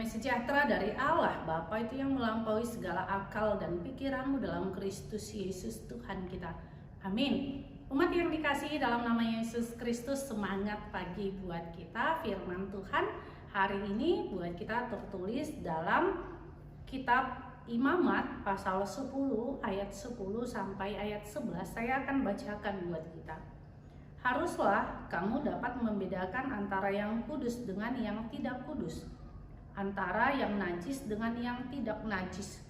Damai sejahtera dari Allah Bapa itu yang melampaui segala akal dan pikiranmu dalam Kristus Yesus Tuhan kita. Amin. Umat yang dikasihi dalam nama Yesus Kristus, semangat pagi buat kita. Firman Tuhan hari ini buat kita tertulis dalam kitab Imamat pasal 10 ayat 10 sampai ayat 11. Saya akan bacakan buat kita. Haruslah kamu dapat membedakan antara yang kudus dengan yang tidak kudus, antara yang najis dengan yang tidak najis.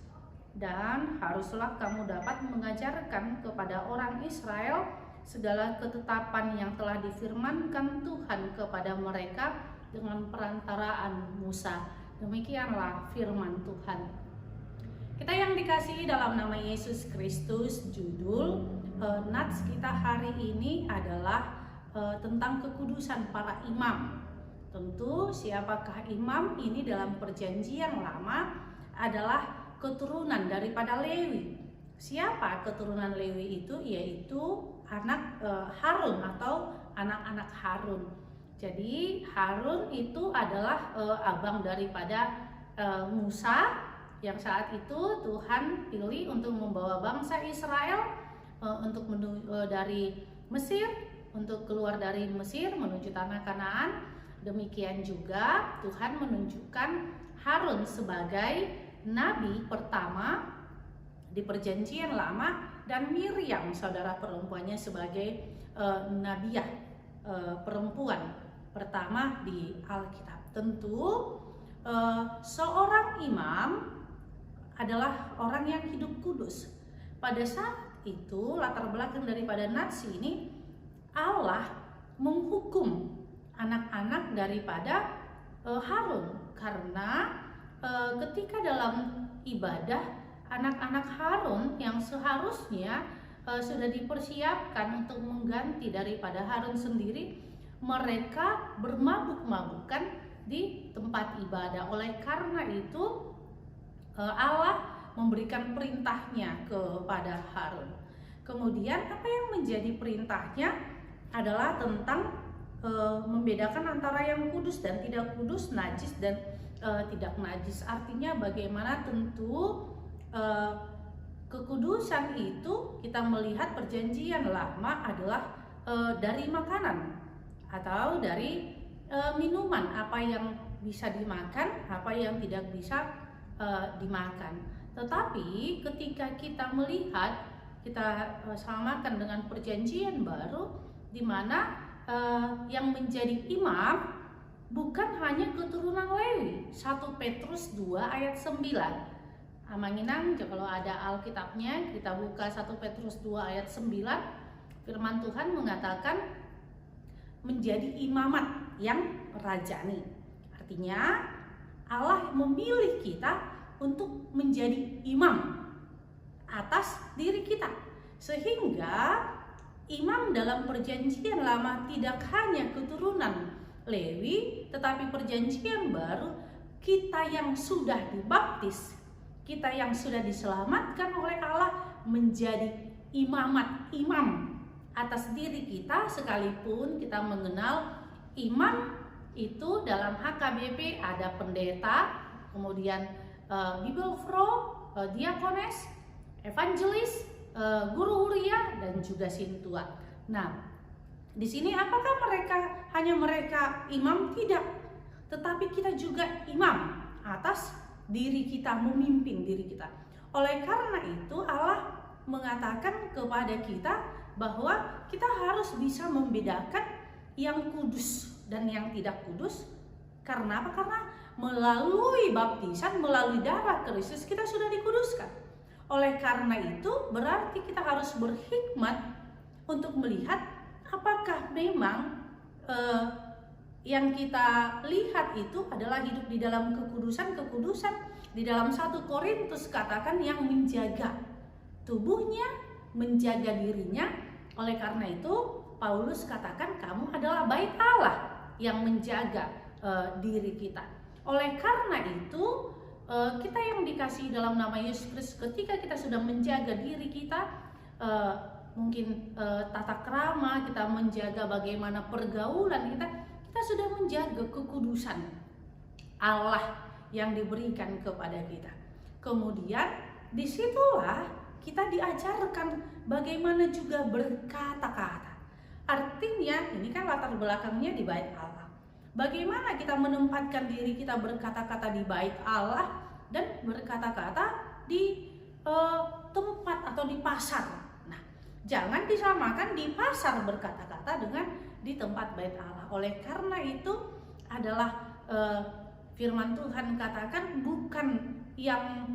Dan haruslah kamu dapat mengajarkan kepada orang Israel segala ketetapan yang telah difirmankan Tuhan kepada mereka dengan perantaraan Musa. Demikianlah firman Tuhan. Kita yang dikasihi dalam nama Yesus Kristus, judul nats kita hari ini adalah tentang kekudusan para imam. Tentu siapakah imam ini dalam perjanjian lama adalah keturunan daripada Lewi. Siapa keturunan Lewi itu? Yaitu anak Harun atau anak-anak Harun. Jadi Harun itu adalah abang daripada Musa yang saat itu Tuhan pilih untuk membawa bangsa Israel dari Mesir, untuk keluar dari Mesir menuju tanah Kanaan. Demikian juga Tuhan menunjukkan Harun sebagai nabi pertama di perjanjian lama dan Miriam saudara perempuannya sebagai nabiah perempuan pertama di Alkitab. Tentu seorang imam adalah orang yang hidup kudus. Pada saat itu latar belakang daripada nats ini, Allah menghukum anak-anak daripada Harun karena ketika dalam ibadah anak-anak Harun yang seharusnya sudah dipersiapkan untuk mengganti daripada Harun sendiri, mereka bermabuk-mabukan di tempat ibadah. Oleh karena itu Allah memberikan perintahnya kepada Harun. Kemudian apa yang menjadi perintahnya adalah tentang membedakan antara yang kudus dan tidak kudus, najis dan tidak najis. Artinya bagaimana? Tentu kekudusan itu kita melihat perjanjian lama adalah dari makanan atau dari minuman, apa yang bisa dimakan, apa yang tidak bisa dimakan. Tetapi ketika kita melihat, kita samakan dengan perjanjian baru, di mana yang menjadi imam bukan hanya keturunan Lewi. 1 Petrus 2 ayat 9. Amanginang, kalau ada Alkitabnya kita buka 1 Petrus 2 ayat 9. Firman Tuhan mengatakan menjadi imamat yang rajani. Artinya Allah memilih kita untuk menjadi imam atas diri kita, sehingga imam dalam perjanjian lama tidak hanya keturunan Lewi, tetapi perjanjian baru kita yang sudah dibaptis, kita yang sudah diselamatkan oleh Allah menjadi imam atas diri kita, sekalipun kita mengenal imam itu dalam HKBP ada pendeta, kemudian bibelfro, diakones, evangelis, guru huria, dan juga sintua. Nah, di sini apakah hanya mereka imam? Tidak, tetapi kita juga imam atas diri kita, memimpin diri kita. Oleh karena itu Allah mengatakan kepada kita bahwa kita harus bisa membedakan yang kudus dan yang tidak kudus. Karena apa? Karena melalui baptisan, melalui darah Kristus kita sudah dikuduskan. Oleh karena itu berarti kita harus berhikmat untuk melihat apakah memang yang kita lihat itu adalah hidup di dalam kekudusan. Di dalam 1 Korintus katakan yang menjaga tubuhnya, menjaga dirinya. Oleh karena itu Paulus katakan kamu adalah bait Allah yang menjaga diri kita. Oleh karena itu kita yang dikasihi dalam nama Yesus Kristus, ketika kita sudah menjaga diri kita, mungkin tata krama kita, menjaga bagaimana pergaulan kita sudah menjaga kekudusan Allah yang diberikan kepada kita. Kemudian disitulah kita diajarkan bagaimana juga berkata-kata. Artinya ini kan latar belakangnya di bait Allah. Bagaimana kita menempatkan diri kita berkata-kata di bait Allah dan berkata-kata di tempat atau di pasar. Nah, jangan disamakan di pasar berkata-kata dengan di tempat bait Allah. Oleh karena itu adalah firman Tuhan katakan bukan yang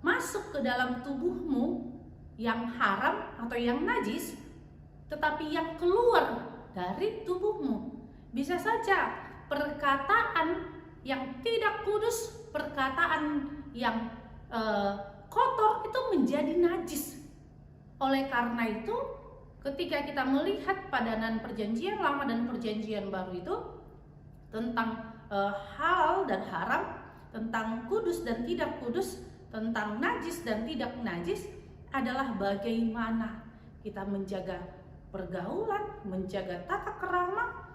masuk ke dalam tubuhmu yang haram atau yang najis, tetapi yang keluar dari tubuhmu. Bisa saja perkataan yang tidak kudus, perkataan yang kotor itu menjadi najis. Oleh karena itu, ketika kita melihat padanan perjanjian lama dan perjanjian baru itu tentang halal dan haram, tentang kudus dan tidak kudus, tentang najis dan tidak najis, adalah bagaimana kita menjaga pergaulan, menjaga tata krama,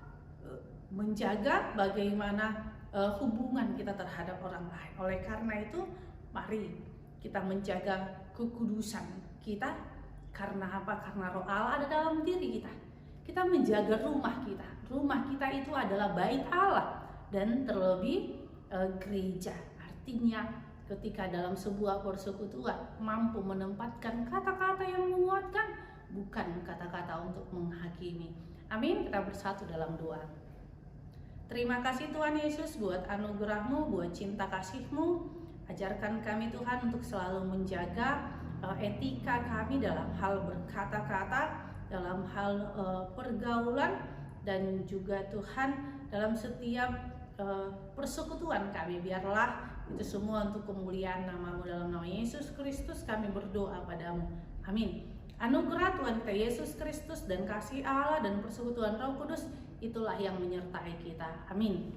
menjaga bagaimana hubungan kita terhadap orang lain. Oleh karena itu, mari kita menjaga kekudusan kita. Karena apa? Karena Roh Allah ada dalam diri kita. Kita menjaga rumah kita. Rumah kita itu adalah bait Allah dan terlebih gereja. Artinya ketika dalam sebuah persekutuan mampu menempatkan kata-kata yang menguatkan, bukan kata-kata untuk menghakimi. Amin. Kita bersatu dalam doa. Terima kasih Tuhan Yesus buat anugerah-Mu, buat cinta kasih-Mu. Ajarkan kami Tuhan untuk selalu menjaga etika kami dalam hal berkata-kata, dalam hal pergaulan, dan juga Tuhan dalam setiap persekutuan kami. Biarlah itu semua untuk kemuliaan nama-Mu. Dalam nama Yesus Kristus kami berdoa padamu. Amin. Anugerah Tuhan kita Yesus Kristus dan kasih Allah dan persekutuan Roh Kudus itulah yang menyertai kita. Amin.